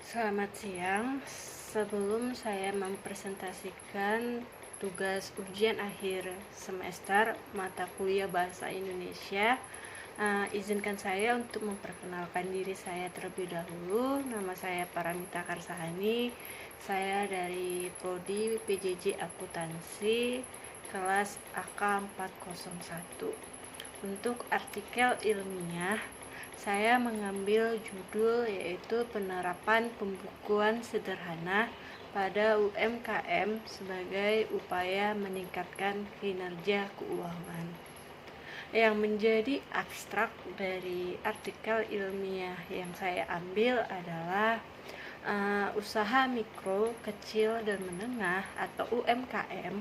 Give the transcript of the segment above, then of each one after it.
Selamat siang. Sebelum saya mempresentasikan tugas ujian akhir semester mata kuliah Bahasa Indonesia, izinkan saya untuk memperkenalkan diri saya terlebih dahulu. Nama saya Paramita Karsahani. Saya dari Prodi PJJ Akuntansi kelas AK 401. Untuk artikel ilmiah, saya mengambil judul yaitu penerapan pembukuan sederhana pada UMKM sebagai upaya meningkatkan kinerja keuangan. Yang menjadi abstrak dari artikel ilmiah yang saya ambil adalah usaha mikro, kecil, dan menengah atau UMKM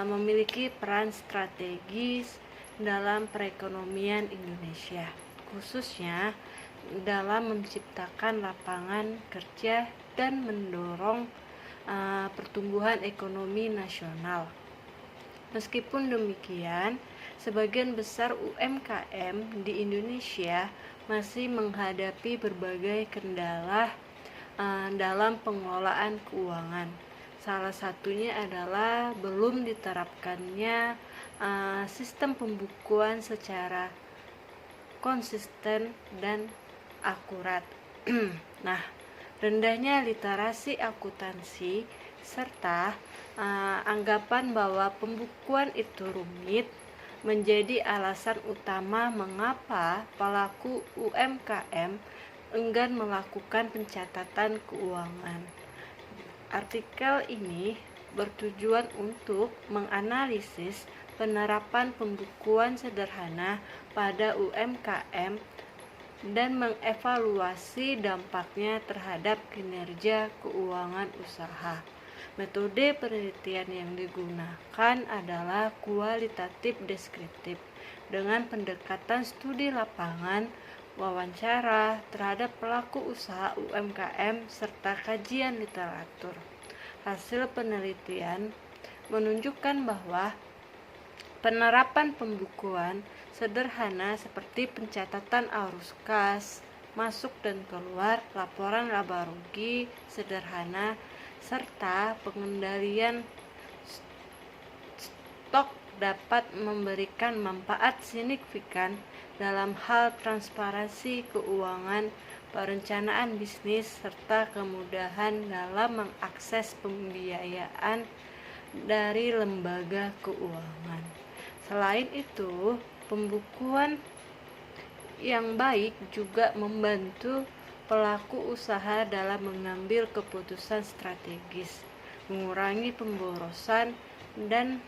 memiliki peran strategis dalam perekonomian Indonesia, khususnya dalam menciptakan lapangan kerja dan mendorong pertumbuhan ekonomi nasional. Meskipun demikian, sebagian besar UMKM di Indonesia masih menghadapi berbagai kendala dalam pengelolaan keuangan. Salah satunya adalah belum diterapkannya sistem pembukuan secara konsisten dan akurat. Nah, rendahnya literasi akuntansi serta anggapan bahwa pembukuan itu rumit menjadi alasan utama mengapa pelaku UMKM enggan melakukan pencatatan keuangan. Artikel ini bertujuan untuk menganalisis penerapan pembukuan sederhana pada UMKM dan mengevaluasi dampaknya terhadap kinerja keuangan usaha. Metode penelitian yang digunakan adalah kualitatif deskriptif dengan pendekatan studi lapangan, wawancara terhadap pelaku usaha UMKM, serta kajian literatur. Hasil penelitian menunjukkan bahwa penerapan pembukuan sederhana seperti pencatatan arus kas, masuk dan keluar, laporan laba rugi sederhana, serta pengendalian stok dapat memberikan manfaat signifikan dalam hal transparansi keuangan, perencanaan bisnis, serta kemudahan dalam mengakses pembiayaan dari lembaga keuangan. Selain itu, pembukuan yang baik juga membantu pelaku usaha dalam mengambil keputusan strategis, mengurangi pemborosan, dan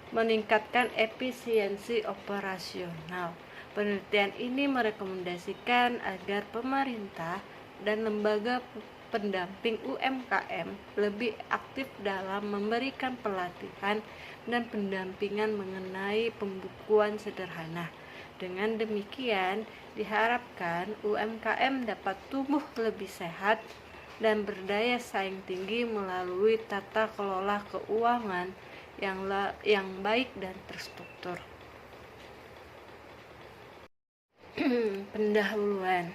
meningkatkan efisiensi operasional. Penelitian ini merekomendasikan agar pemerintah dan lembaga pendamping UMKM lebih aktif dalam memberikan pelatihan dan pendampingan mengenai pembukuan sederhana. Dengan demikian, diharapkan UMKM dapat tumbuh lebih sehat dan berdaya saing tinggi melalui tata kelola keuangan yang baik dan terstruktur. Pendahuluan.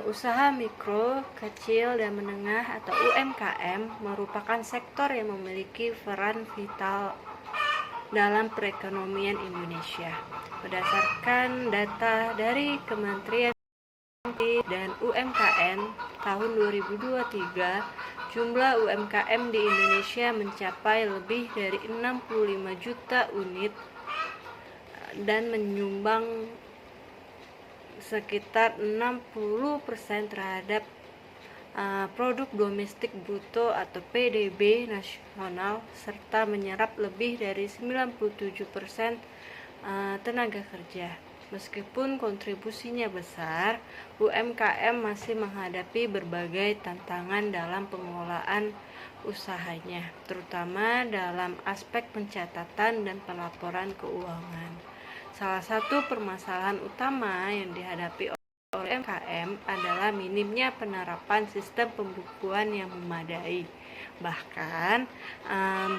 Usaha mikro, kecil, dan menengah atau UMKM merupakan sektor yang memiliki peran vital dalam perekonomian Indonesia. Berdasarkan data dari Kementerian dan UMKM tahun 2023, jumlah UMKM di Indonesia mencapai lebih dari 65 juta unit dan menyumbang sekitar 60% terhadap produk domestik bruto atau PDB nasional, serta menyerap lebih dari 97% tenaga kerja. Meskipun kontribusinya besar, UMKM masih menghadapi berbagai tantangan dalam pengelolaan usahanya, terutama dalam aspek pencatatan dan pelaporan keuangan. Salah satu permasalahan utama yang dihadapi oleh UMKM adalah minimnya penerapan sistem pembukuan yang memadai. Bahkan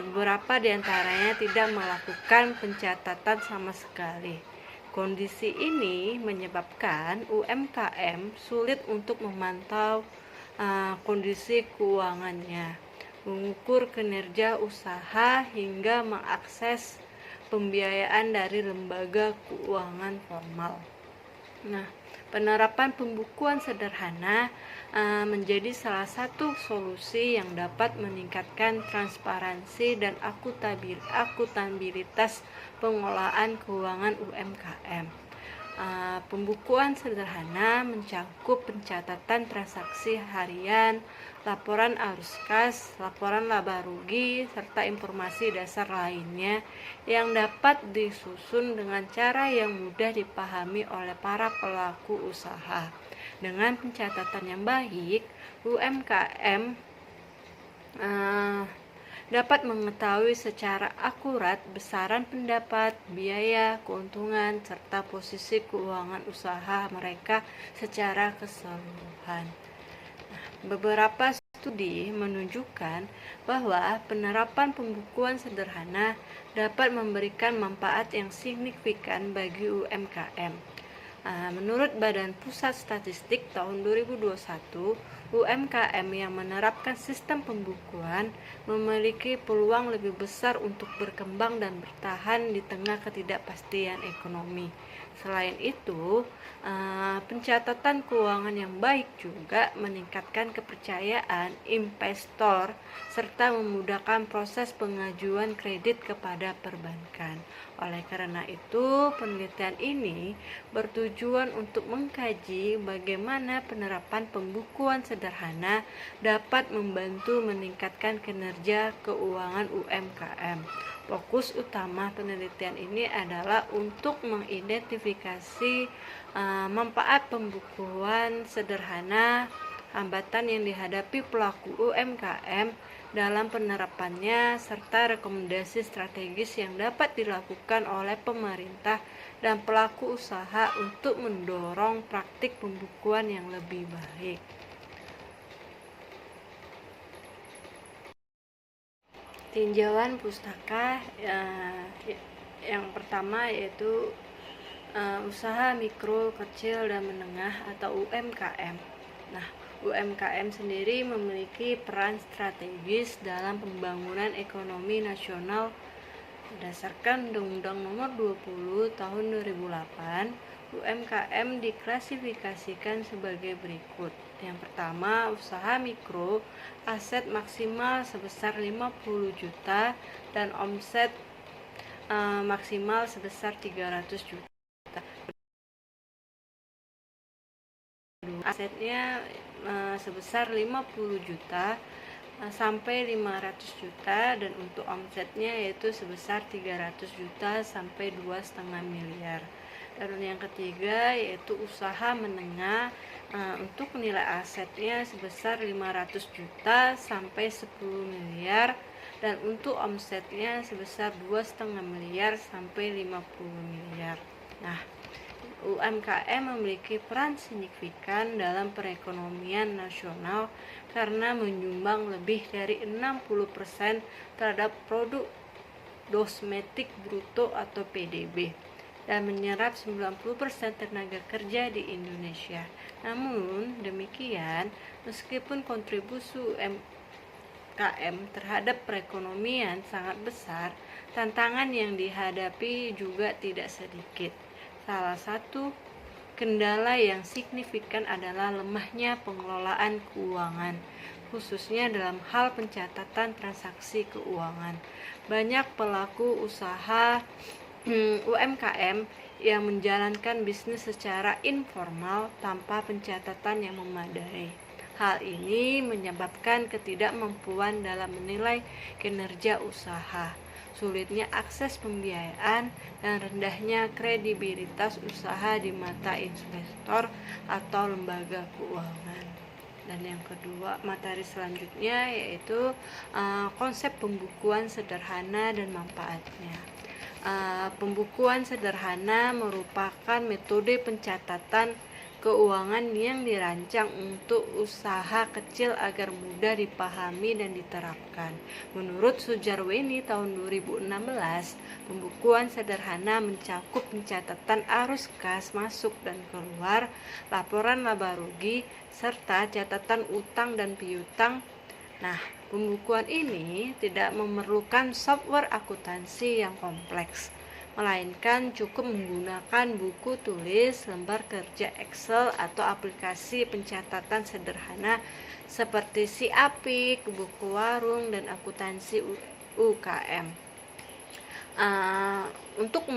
beberapa di antaranya tidak melakukan pencatatan sama sekali. Kondisi ini menyebabkan UMKM sulit untuk memantau kondisi keuangannya, mengukur kinerja usaha hingga mengakses pembiayaan dari lembaga keuangan formal. Nah, penerapan pembukuan sederhana menjadi salah satu solusi yang dapat meningkatkan transparansi dan akuntabilitas pengelolaan keuangan UMKM. Pembukuan sederhana mencakup pencatatan transaksi harian, laporan arus kas, laporan laba rugi, serta informasi dasar lainnya yang dapat disusun dengan cara yang mudah dipahami oleh para pelaku usaha. Dengan pencatatan yang baik, UMKM dapat mengetahui secara akurat besaran pendapat, biaya, keuntungan, serta posisi keuangan usaha mereka secara keseluruhan. Beberapa studi menunjukkan bahwa penerapan pembukuan sederhana dapat memberikan manfaat yang signifikan bagi UMKM. Menurut Badan Pusat Statistik tahun 2021, UMKM yang menerapkan sistem pembukuan memiliki peluang lebih besar untuk berkembang dan bertahan di tengah ketidakpastian ekonomi. Selain itu, pencatatan keuangan yang baik juga meningkatkan kepercayaan investor serta memudahkan proses pengajuan kredit kepada perbankan. Oleh karena itu, penelitian ini bertujuan untuk mengkaji bagaimana penerapan pembukuan sederhana dapat membantu meningkatkan kinerja keuangan UMKM. Fokus utama penelitian ini adalah untuk mengidentifikasi manfaat pembukuan sederhana, hambatan yang dihadapi pelaku UMKM dalam penerapannya, serta rekomendasi strategis yang dapat dilakukan oleh pemerintah dan pelaku usaha untuk mendorong praktik pembukuan yang lebih baik. Tinjauan pustaka yang pertama yaitu usaha mikro, kecil, dan menengah atau UMKM. Nah, UMKM sendiri memiliki peran strategis dalam pembangunan ekonomi nasional berdasarkan Undang-Undang Nomor 20 Tahun 2008. UMKM diklasifikasikan sebagai berikut. Yang pertama, usaha mikro, aset maksimal sebesar 50 juta dan omset maksimal sebesar 300 juta. Asetnya sebesar 50 juta sampai 500 juta dan untuk omsetnya yaitu sebesar 300 juta sampai 2,5 miliar. Dan yang ketiga yaitu usaha menengah, untuk nilai asetnya sebesar 500 juta sampai 10 miliar dan untuk omsetnya sebesar 2,5 miliar sampai 50 miliar. Nah, UMKM memiliki peran signifikan dalam perekonomian nasional karena menyumbang lebih dari 60% terhadap produk domestik bruto atau PDB dan menyerap 90% tenaga kerja di Indonesia. Namun demikian, meskipun kontribusi UMKM terhadap perekonomian sangat besar, tantangan yang dihadapi juga tidak sedikit. Salah satu kendala yang signifikan adalah lemahnya pengelolaan keuangan, khususnya dalam hal pencatatan transaksi keuangan. Banyak pelaku usaha UMKM yang menjalankan bisnis secara informal tanpa pencatatan yang memadai. Hal ini menyebabkan ketidakmampuan dalam menilai kinerja usaha, sulitnya akses pembiayaan, dan rendahnya kredibilitas usaha di mata investor atau lembaga keuangan. Dan yang kedua, materi selanjutnya yaitu konsep pembukuan sederhana dan manfaatnya. Pembukuan sederhana merupakan metode pencatatan keuangan yang dirancang untuk usaha kecil agar mudah dipahami dan diterapkan. Menurut Sujarweni tahun 2016, pembukuan sederhana mencakup pencatatan arus kas masuk dan keluar, laporan laba rugi, serta catatan utang dan piutang. Nah, pembukuan ini tidak memerlukan software akuntansi yang kompleks, melainkan cukup menggunakan buku tulis, lembar kerja Excel, atau aplikasi pencatatan sederhana seperti Siapik, buku warung, dan akuntansi UKM. Untuk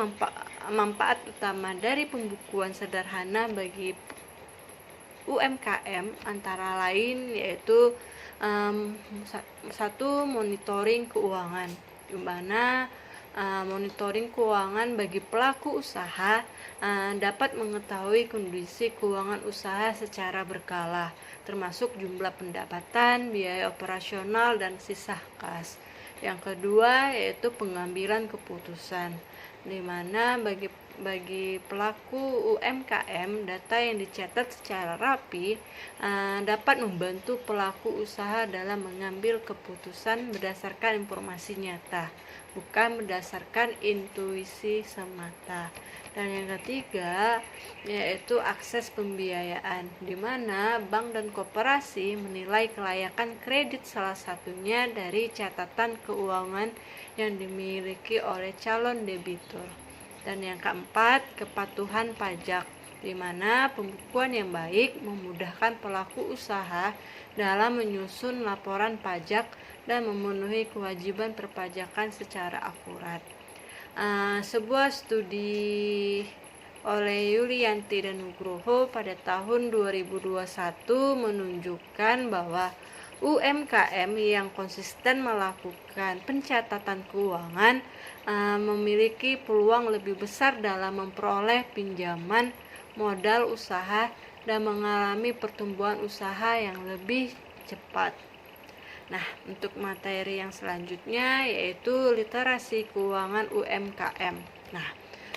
manfaat utama dari pembukuan sederhana bagi UMKM antara lain yaitu satu, monitoring keuangan, di mana monitoring keuangan bagi pelaku usaha dapat mengetahui kondisi keuangan usaha secara berkala, termasuk jumlah pendapatan, biaya operasional, dan sisa kas. Yang kedua yaitu pengambilan keputusan, di mana bagi pelaku UMKM, data yang dicatat secara rapi dapat membantu pelaku usaha dalam mengambil keputusan berdasarkan informasi nyata, bukan berdasarkan intuisi semata. Dan yang ketiga yaitu akses pembiayaan, di mana bank dan koperasi menilai kelayakan kredit salah satunya dari catatan keuangan yang dimiliki oleh calon debitur. Dan yang keempat, kepatuhan pajak, di mana pembukuan yang baik memudahkan pelaku usaha dalam menyusun laporan pajak dan memenuhi kewajiban perpajakan secara akurat. Sebuah studi oleh Yulianti dan Nugroho pada tahun 2021 menunjukkan bahwa UMKM yang konsisten melakukan pencatatan keuangan memiliki peluang lebih besar dalam memperoleh pinjaman modal usaha dan mengalami pertumbuhan usaha yang lebih cepat. Nah, untuk materi yang selanjutnya yaitu literasi keuangan UMKM. Nah,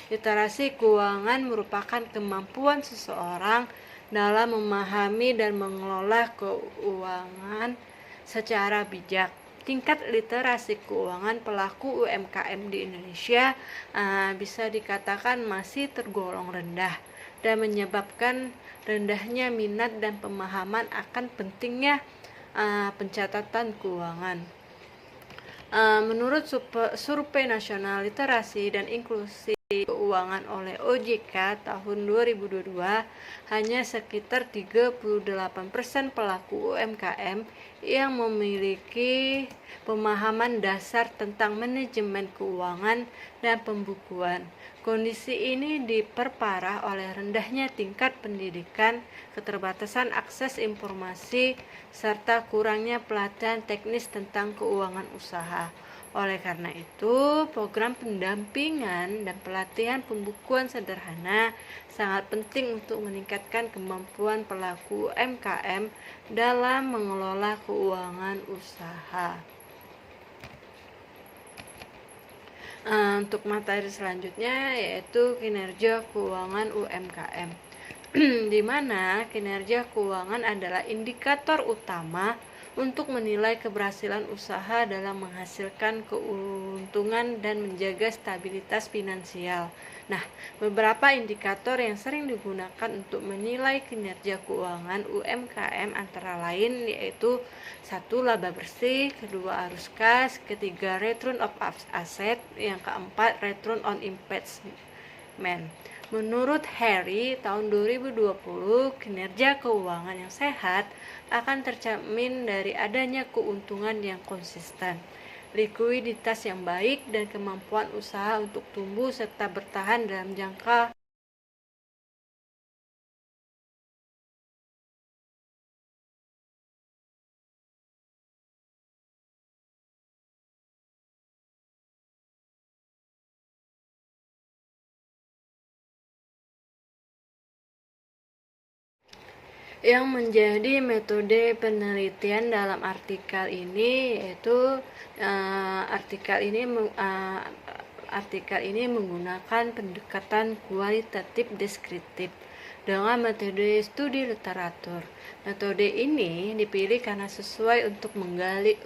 literasi keuangan merupakan kemampuan seseorang dalam memahami dan mengelola keuangan secara bijak. Tingkat literasi keuangan pelaku UMKM di Indonesia bisa dikatakan masih tergolong rendah dan menyebabkan rendahnya minat dan pemahaman akan pentingnya pencatatan keuangan. Menurut Survei Nasional Literasi dan Inklusi Keuangan oleh OJK tahun 2022, hanya sekitar 38% pelaku UMKM yang memiliki pemahaman dasar tentang manajemen keuangan dan pembukuan. Kondisi ini diperparah oleh rendahnya tingkat pendidikan, keterbatasan akses informasi, serta kurangnya pelatihan teknis tentang keuangan usaha. Oleh karena itu, program pendampingan dan pelatihan pembukuan sederhana sangat penting untuk meningkatkan kemampuan pelaku UMKM dalam mengelola keuangan usaha. Untuk materi selanjutnya yaitu kinerja keuangan UMKM, di mana kinerja keuangan adalah indikator utama untuk menilai keberhasilan usaha dalam menghasilkan keuntungan dan menjaga stabilitas finansial. Nah, beberapa indikator yang sering digunakan untuk menilai kinerja keuangan UMKM antara lain yaitu 1. Laba bersih, kedua arus kas, ketiga return of asset, yang keempat return on investment. Menurut Harry, tahun 2020, kinerja keuangan yang sehat akan tercermin dari adanya keuntungan yang konsisten, likuiditas yang baik, dan kemampuan usaha untuk tumbuh serta bertahan dalam jangka yang menjadi metode penelitian dalam artikel ini yaitu artikel ini menggunakan pendekatan kualitatif deskriptif dengan metode studi literatur. Metode ini dipilih karena sesuai untuk menggali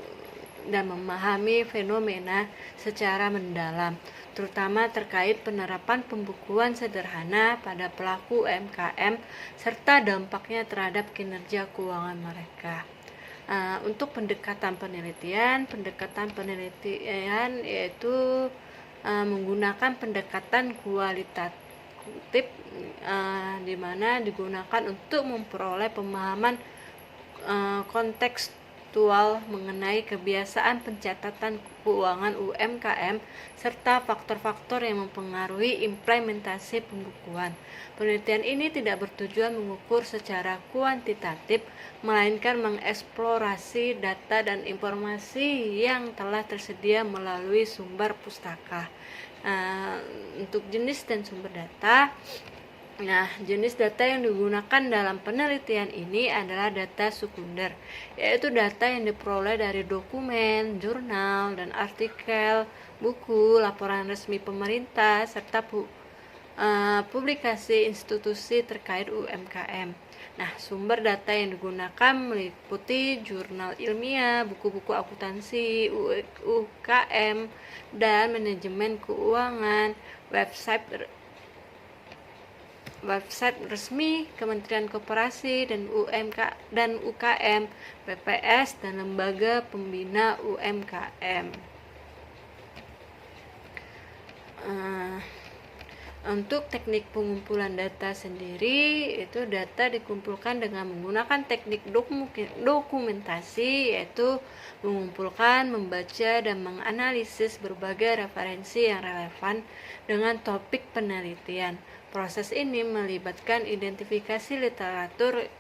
dan memahami fenomena secara mendalam, terutama terkait penerapan pembukuan sederhana pada pelaku UMKM serta dampaknya terhadap kinerja keuangan mereka. Untuk pendekatan penelitian yaitu menggunakan pendekatan kualitatif, di mana digunakan untuk memperoleh pemahaman kontekstual mengenai kebiasaan pencatatan keuangan UMKM serta faktor-faktor yang mempengaruhi implementasi pembukuan. Penelitian ini tidak bertujuan mengukur secara kuantitatif, melainkan mengeksplorasi data dan informasi yang telah tersedia melalui sumber pustaka. Untuk jenis dan sumber data, jenis data yang digunakan dalam penelitian ini adalah data sekunder, yaitu data yang diperoleh dari dokumen, jurnal, dan artikel, buku, laporan resmi pemerintah, serta publikasi institusi terkait UMKM. Sumber data yang digunakan meliputi jurnal ilmiah, buku-buku akuntansi, UKM, dan manajemen keuangan, website resmi Kementerian Koperasi dan UKM, BPS, dan lembaga pembina UMKM. Untuk teknik pengumpulan data sendiri, itu data dikumpulkan dengan menggunakan teknik dokumentasi, yaitu mengumpulkan, membaca, dan menganalisis berbagai referensi yang relevan dengan topik penelitian. Proses ini melibatkan identifikasi literatur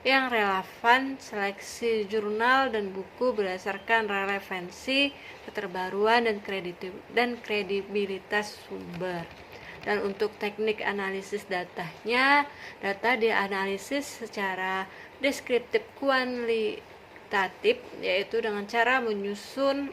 yang relevan, seleksi jurnal dan buku berdasarkan relevansi, keterbaruan, dan kredibilitas sumber. Dan untuk teknik analisis datanya, data dianalisis secara deskriptif kualitatif, yaitu dengan cara menyusun,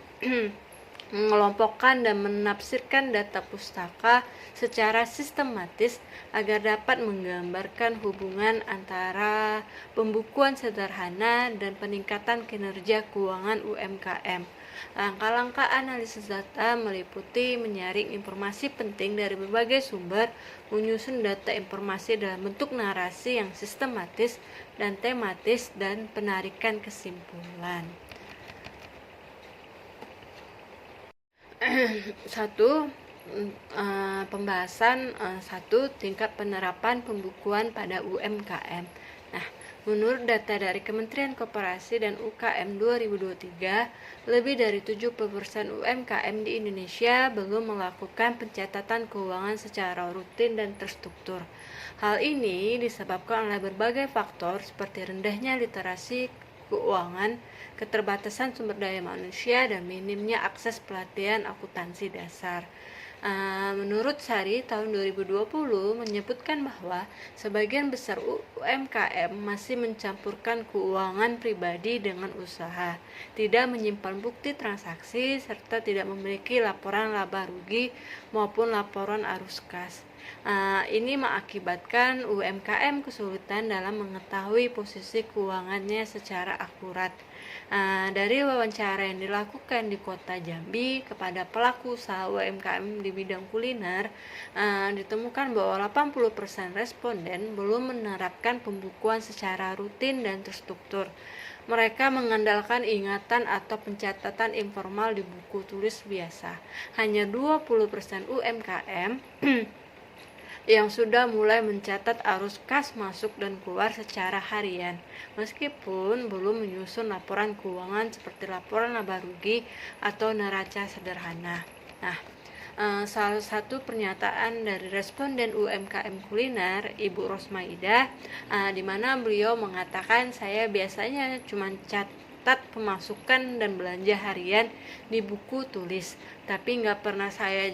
mengelompokkan, dan menafsirkan data pustaka secara sistematis agar dapat menggambarkan hubungan antara pembukuan sederhana dan peningkatan kinerja keuangan UMKM. Langkah-langkah analisis data meliputi menyaring informasi penting dari berbagai sumber, menyusun data informasi dalam bentuk narasi yang sistematis dan tematis, dan penarikan kesimpulan. 1. Pembahasan 1. Tingkat penerapan pembukuan pada UMKM. Menurut data dari Kementerian Koperasi dan UKM 2023, lebih dari 70% UMKM di Indonesia belum melakukan pencatatan keuangan secara rutin dan terstruktur. Hal ini disebabkan oleh berbagai faktor seperti rendahnya literasi keuangan, keterbatasan sumber daya manusia, dan minimnya akses pelatihan akuntansi dasar. Menurut Sari, tahun 2020 menyebutkan bahwa sebagian besar UMKM masih mencampurkan keuangan pribadi dengan usaha, tidak menyimpan bukti transaksi, serta tidak memiliki laporan laba rugi maupun laporan arus kas. Ini mengakibatkan UMKM kesulitan dalam mengetahui posisi keuangannya secara akurat. Dari wawancara yang dilakukan di Kota Jambi kepada pelaku usaha UMKM di bidang kuliner, ditemukan bahwa 80% responden belum menerapkan pembukuan secara rutin dan terstruktur. Mereka mengandalkan ingatan atau pencatatan informal di buku tulis biasa. Hanya 20% UMKM yang sudah mulai mencatat arus kas masuk dan keluar secara harian, meskipun belum menyusun laporan keuangan seperti laporan laba rugi atau neraca sederhana. Salah satu pernyataan dari responden UMKM kuliner, Ibu Rosmaida, di mana beliau mengatakan, saya biasanya cuma catat pemasukan dan belanja harian di buku tulis, tapi nggak pernah saya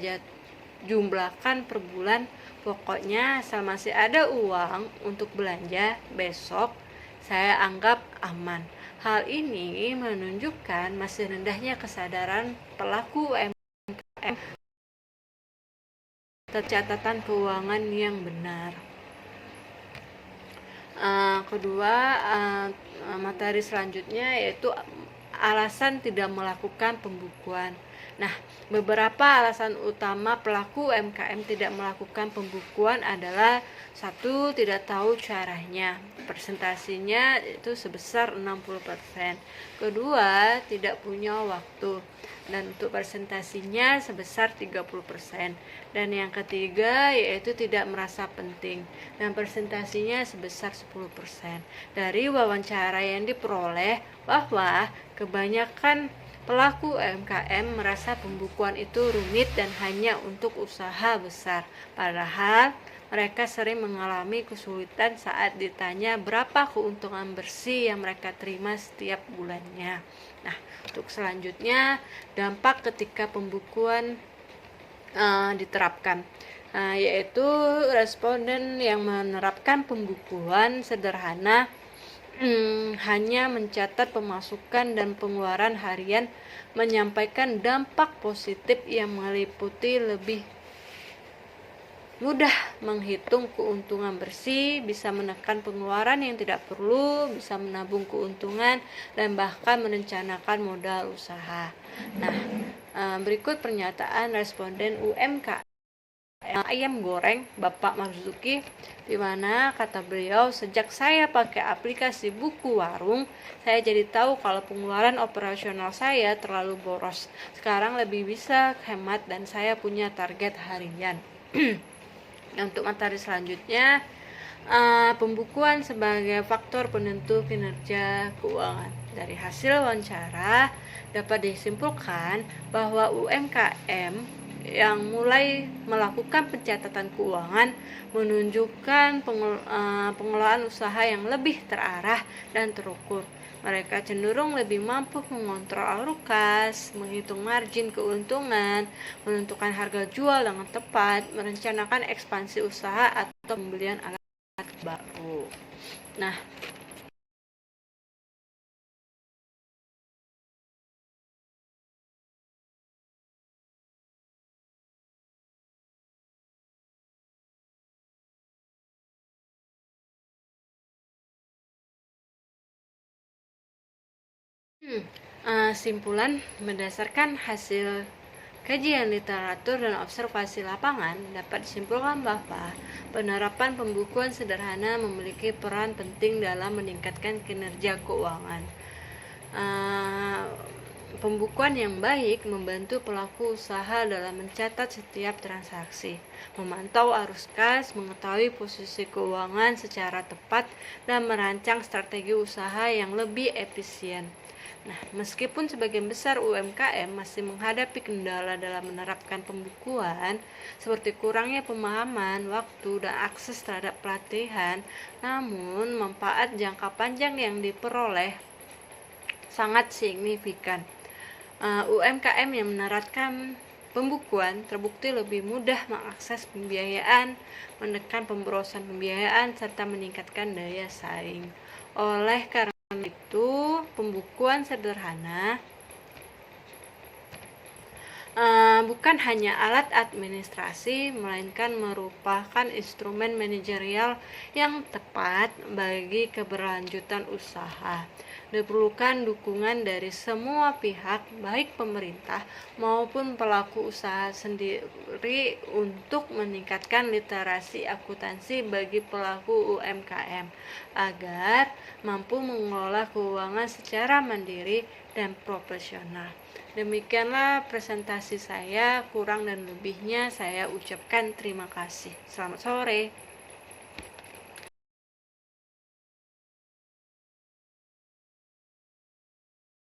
jumlahkan per bulan. Pokoknya asal masih ada uang untuk belanja besok, saya anggap aman. Hal ini menunjukkan masih rendahnya kesadaran pelaku UMKM tercatatan keuangan yang benar. Kedua, materi selanjutnya yaitu alasan tidak melakukan pembukuan. Nah, beberapa alasan utama pelaku UMKM tidak melakukan pembukuan adalah: satu, tidak tahu caranya, presentasinya itu sebesar 60%. Kedua, tidak punya waktu, dan untuk presentasinya sebesar 30%. Dan yang ketiga yaitu tidak merasa penting, dan presentasinya sebesar 10%. Dari wawancara yang diperoleh bahwa kebanyakan pelaku UMKM merasa pembukuan itu rumit dan hanya untuk usaha besar, padahal mereka sering mengalami kesulitan saat ditanya berapa keuntungan bersih yang mereka terima setiap bulannya. Nah, untuk selanjutnya, dampak ketika pembukuan diterapkan, yaitu responden yang menerapkan pembukuan sederhana hanya mencatat pemasukan dan pengeluaran harian, menyampaikan dampak positif yang meliputi lebih mudah menghitung keuntungan bersih, bisa menekan pengeluaran yang tidak perlu, bisa menabung keuntungan, dan bahkan merencanakan modal usaha. Nah, berikut pernyataan responden UMKM ayam goreng Bapak Marzuki, di mana kata beliau, sejak saya pakai aplikasi buku warung, saya jadi tahu kalau pengeluaran operasional saya terlalu boros. Sekarang lebih bisa hemat dan saya punya target harian. Untuk materi selanjutnya, pembukuan sebagai faktor penentu kinerja keuangan. Dari hasil wawancara dapat disimpulkan bahwa UMKM yang mulai melakukan pencatatan keuangan menunjukkan pengelolaan usaha yang lebih terarah dan terukur. Mereka cenderung lebih mampu mengontrol alur kas, menghitung margin keuntungan, menentukan harga jual dengan tepat, merencanakan ekspansi usaha atau pembelian alat baru. Nah, simpulan berdasarkan hasil kajian literatur dan observasi lapangan dapat disimpulkan bahwa penerapan pembukuan sederhana memiliki peran penting dalam meningkatkan kinerja keuangan. Pembukuan yang baik membantu pelaku usaha dalam mencatat setiap transaksi, memantau arus kas, mengetahui posisi keuangan secara tepat, dan merancang strategi usaha yang lebih efisien. Nah, meskipun sebagian besar UMKM masih menghadapi kendala dalam menerapkan pembukuan, seperti kurangnya pemahaman, waktu, dan akses terhadap pelatihan, namun manfaat jangka panjang yang diperoleh sangat signifikan. UMKM yang menerapkan pembukuan terbukti lebih mudah mengakses pembiayaan, menekan pemborosan pembiayaan, serta meningkatkan daya saing. Oleh karena itu, pembukuan sederhana bukan hanya alat administrasi, melainkan merupakan instrumen manajerial yang tepat bagi keberlanjutan usaha. Diperlukan dukungan dari semua pihak, baik pemerintah maupun pelaku usaha sendiri, untuk meningkatkan literasi akuntansi bagi pelaku UMKM agar mampu mengelola keuangan secara mandiri dan profesional. Demikianlah presentasi saya, kurang dan lebihnya saya ucapkan terima kasih. Selamat sore.